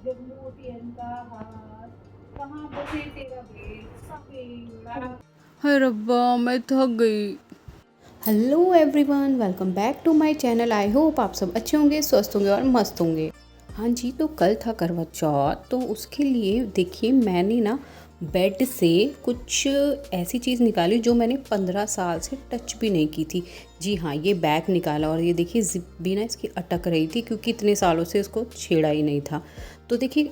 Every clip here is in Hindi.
जब मोतियन का हार, कहाँ बसे तेरा बेड़ा। हाय रब्बा, मैं थक गई। Hello everyone, welcome back to my channel. I hope आप सब अच्छे होंगे, स्वस्थ होंगे और मस्त होंगे। हाँ जी, तो कल था करवा चौथ, तो उसके लिए देखिए मैंने ना बेड से कुछ ऐसी चीज़ निकाली जो मैंने 15 साल से टच भी नहीं की थी। जी हाँ, ये बैग निकाला और ये देखिए जिप भी ना इसकी अटक रही थी क्योंकि इतने सालों से इसको छेड़ा ही नहीं था। तो देखिए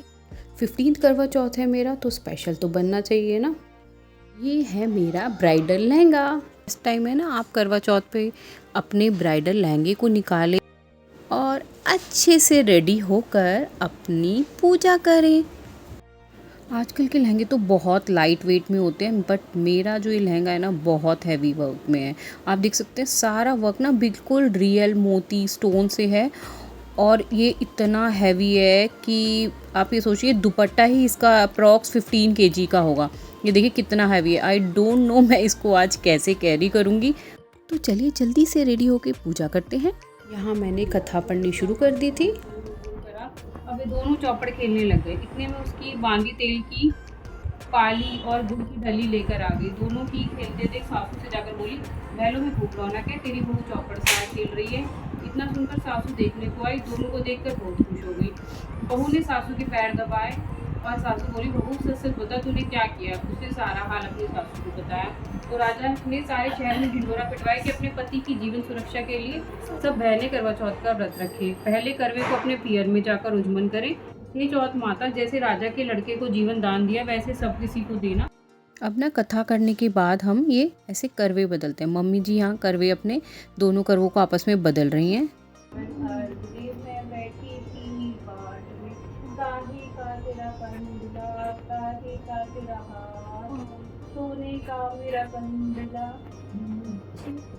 15th करवा चौथ है मेरा, तो स्पेशल तो बनना चाहिए ना। ये है मेरा ब्राइडल लहंगा। इस टाइम है ना, आप करवा चौथ पे अपने ब्राइडल लहंगे को निकालें और अच्छे से रेडी होकर अपनी पूजा करें। आजकल के लहंगे तो बहुत लाइट वेट में होते हैं, बट मेरा जो ये लहंगा है ना बहुत हैवी वर्क में है। आप देख सकते हैं सारा वर्क ना बिल्कुल रियल मोती स्टोन से है और ये इतना हैवी है कि आप ये सोचिए दुपट्टा ही इसका अप्रॉक्स 15 kg का होगा। ये देखिए कितना हैवी है। आई डोंट नो मैं इसको आज कैसे कैरी करूँगी। तो चलिए जल्दी से रेडी होके पूजा करते हैं। यहाँ मैंने कथा पढ़नी शुरू कर दी थी। अब ये दोनों चौपड़ खेलने लग गए। इतने में उसकी बांदी तेल की पाली और गुड़ की ढली लेकर आ गई। दोनों की खेलते थे। सासू से जाकर बोली, बहलों में खूब रौनक है, तेरी बहू चौपड़ साथ खेल रही है। इतना सुनकर सासू देखने को आई। दोनों को देखकर बहुत खुश हो गई। बहू ने सासू के पैर दबाए और सासू बोली, बहू सच सच बता तूने क्या किया। उसने सारा हाल अपनी सासू को बताया। तो राजा ने सारे शहर में ढिंढोरा पिटवाया कि अपने पति की जीवन सुरक्षा के लिए सब बहनें करवा चौथ का व्रत रखें। पहले करवे को अपने पियर में जाकर उजमन करें। हे चौथ माता, जैसे राजा के लड़के को जीवन दान दिया वैसे सब किसी को देना। अब ना कथा करने के बाद हम ये ऐसे करवे बदलते हैं। मम्मी जी यहाँ करवे अपने दोनों करवों को आपस में बदल रही हैं। मैं बैठी थी बाट में, काहे का तेरा कंडला, काहे का तेरा हार, सोने का मेरा कंडला,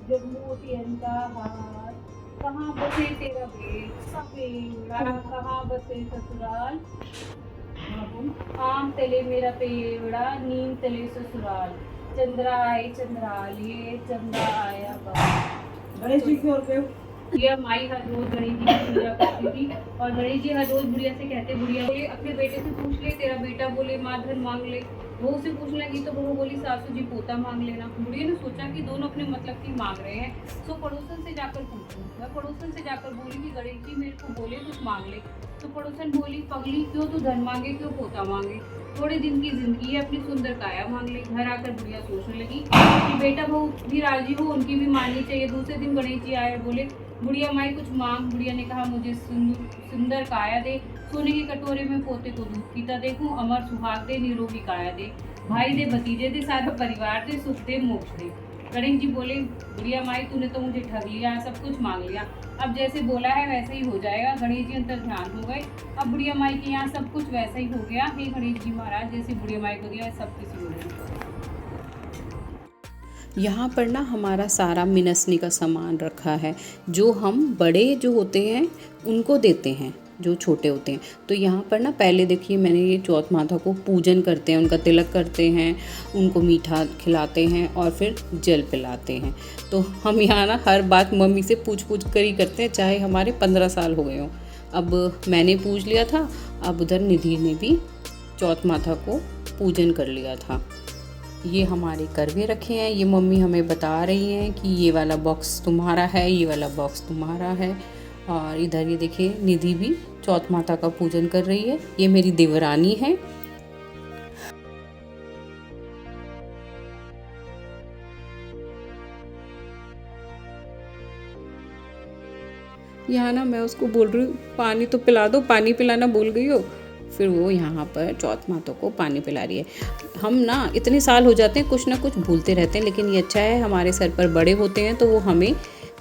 जब मोतियन का हार, कहाँ बसे तेरा बेड़ा, कहाँ बसे ससुराल। आम तले मेरा पेड़ा, नीम तले ससुराल, चंद्रा आए चंद्रालिए, चंद्रा आया बाल। गणेश जी की ओर पे बुढ़िया माई हर रोज गणेश जी की पूजा करती थी और गणेश जी हर रोज बुढ़िया से कहते, बुढ़िया बोले अपने बेटे से पूछ ले। तेरा बेटा बोले माँ धन मांग ले। बहू से पूछने लगी तो बहू बोली सासू जी पोता मांग लेना। बुढ़िया ने सोचा कि दोनों अपने मतलब की मांग रहे हैं, तो पड़ोसन से जाकर पूछूं। वह पड़ोसन से जाकर बोली कि गणेश जी मेरे को बोले कुछ मांग ले। तो पड़ोसन बोली, पगली क्यों तू धन मांगे, क्यों पोता मांगे, थोड़े दिन की जिंदगी है, अपनी सुंदर काया मांग ले। घर आकर बुढ़िया सोचने लगी कि बेटा बहू भी राजी हो, उनकी भी माननी चाहिए। दूसरे दिन गणेश जी आए, बोले बुढ़िया माई कुछ मांग। बुढ़िया ने कहा, मुझे सुंदर काया दे, सोने के कटोरे में पोते को दूध पीता देखूं, अमर सुहाग दे, निरोगी काया दे, भाई दे, भतीजे दे, सारा परिवार दे, सुख दे, मोक्ष दे। गणेश जी बोले, बुढ़िया माई तूने तो मुझे ठग लिया, सब कुछ मांग लिया, अब जैसे बोला है वैसे ही हो जाएगा। गणेश जी अंतर ध्यान हो गए। अब बुढ़िया माई के यहाँ सब कुछ वैसा ही हो गया। हे गणेश जी महाराज, जैसे बुढ़िया माई को दिया सब किसी को दिया। यहाँ पर ना हमारा सारा मिनसनी का सामान रखा है, जो हम बड़े जो होते हैं उनको देते हैं, जो छोटे होते हैं। तो यहाँ पर ना पहले देखिए मैंने ये चौथ माता को पूजन करते हैं, उनका तिलक करते हैं, उनको मीठा खिलाते हैं और फिर जल पिलाते हैं। तो हम यहाँ ना हर बात मम्मी से पूछ कर ही करते हैं, चाहे हमारे 15 साल हो गए हों। अब मैंने पूछ लिया था, अब उधर निधि ने भी चौथ माता को पूजन कर लिया था। ये हमारे करवे रखे हैं। ये मम्मी हमें बता रही हैं कि ये वाला बॉक्स तुम्हारा है, ये वाला बॉक्स तुम्हारा है। और इधर ये देखिए निधि भी चौथ माता का पूजन कर रही है। ये मेरी देवरानी है। यहाँ ना मैं उसको बोल रही हूँ पानी तो पिला दो, पानी पिलाना भूल गई हो। फिर वो यहाँ पर चौथ माता को पानी पिला रही है। हम ना इतने साल हो जाते हैं कुछ ना कुछ भूलते रहते हैं, लेकिन ये अच्छा है हमारे सर पर बड़े होते हैं तो वो हमें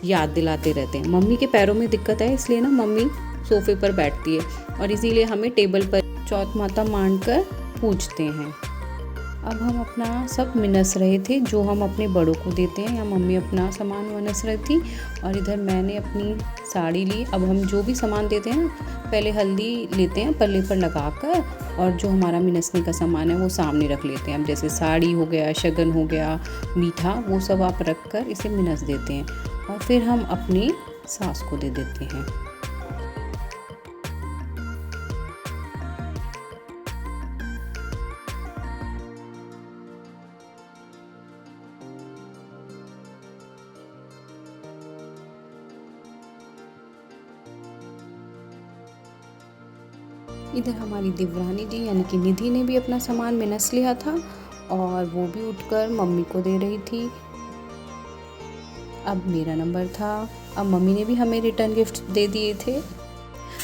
याद दिलाते रहते हैं। मम्मी के पैरों में दिक्कत है, इसलिए ना मम्मी सोफे पर बैठती है और इसीलिए हमें टेबल पर चौथ माता मान कर पूछते हैं। अब हम अपना सब मिनस रहे थे जो हम अपने बड़ों को देते हैं, या मम्मी अपना सामान वनस रही थी और इधर मैंने अपनी साड़ी ली। अब हम जो भी सामान देते हैं पहले हल्दी लेते हैं पल्ले पर लगाकर, और जो हमारा मिनसने का सामान है वो सामने रख लेते हैं। अब जैसे साड़ी हो गया, शगन हो गया, मीठा, वो सब आप रख कर इसे मिनस देते हैं और फिर हम अपनी सास को दे देते हैं। इधर हमारी देवरानी जी यानी कि निधि ने भी अपना सामान में नस लिया था और वो भी उठकर मम्मी को दे रही थी। अब मेरा नंबर था। अब मम्मी ने भी हमें रिटर्न गिफ्ट दे दिए थे।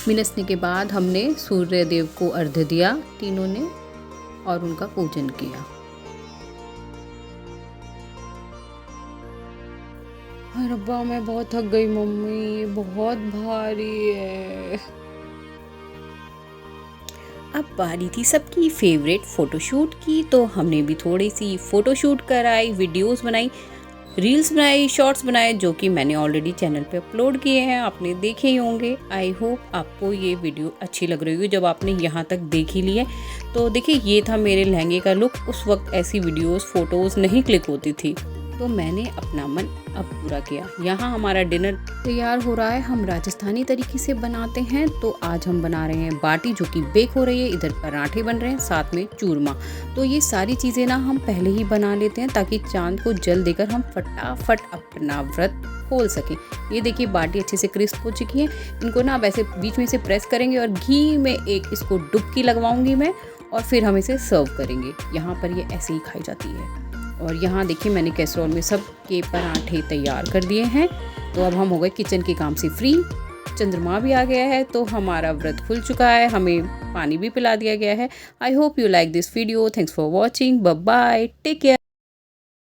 मिनसने के बाद हमने सूर्य देव को अर्घ्य दिया तीनों ने और उनका पूजन किया। अरे रब्बा मैं बहुत थक गई मम्मी, ये बहुत भारी है। अब बारी थी सबकी फेवरेट फ़ोटोशूट की, तो हमने भी थोड़ी सी फ़ोटोशूट कराई, वीडियोस बनाई, रील्स बनाई, शॉर्ट्स बनाए, जो कि मैंने ऑलरेडी चैनल पे अपलोड किए हैं, आपने देखे ही होंगे। आई होप आपको ये वीडियो अच्छी लग रही होगी जब आपने यहाँ तक देख ही ली है। तो देखिए ये था मेरे लहंगे का लुक। उस वक्त ऐसी वीडियोस फ़ोटोज़ नहीं क्लिक होती थी, तो मैंने अपना मन अब पूरा किया। यहाँ हमारा डिनर तैयार हो रहा है। हम राजस्थानी तरीके से बनाते हैं, तो आज हम बना रहे हैं बाटी जो कि बेक हो रही है। इधर पराठे बन रहे हैं, साथ में चूरमा। तो ये सारी चीज़ें ना हम पहले ही बना लेते हैं ताकि चांद को जल देकर हम फटाफट अपना व्रत खोल सकें। ये देखिए बाटी अच्छे से क्रिस्प हो चुकी है। इनको ना अब ऐसे बीच में से प्रेस करेंगे और घी में एक इसको डुबकी लगवाऊंगी मैं और फिर हम इसे सर्व करेंगे। यहाँ पर ये ऐसे ही खाई जाती है। और यहाँ देखिए मैंने कैसरोल में सब के पराठे तैयार कर दिए हैं। तो अब हम हो गए किचन के काम से फ्री। चंद्रमा भी आ गया है, तो हमारा व्रत खुल चुका है। हमें पानी भी पिला दिया गया है। I hope you like this video. Thanks for watching. Bye bye, take care.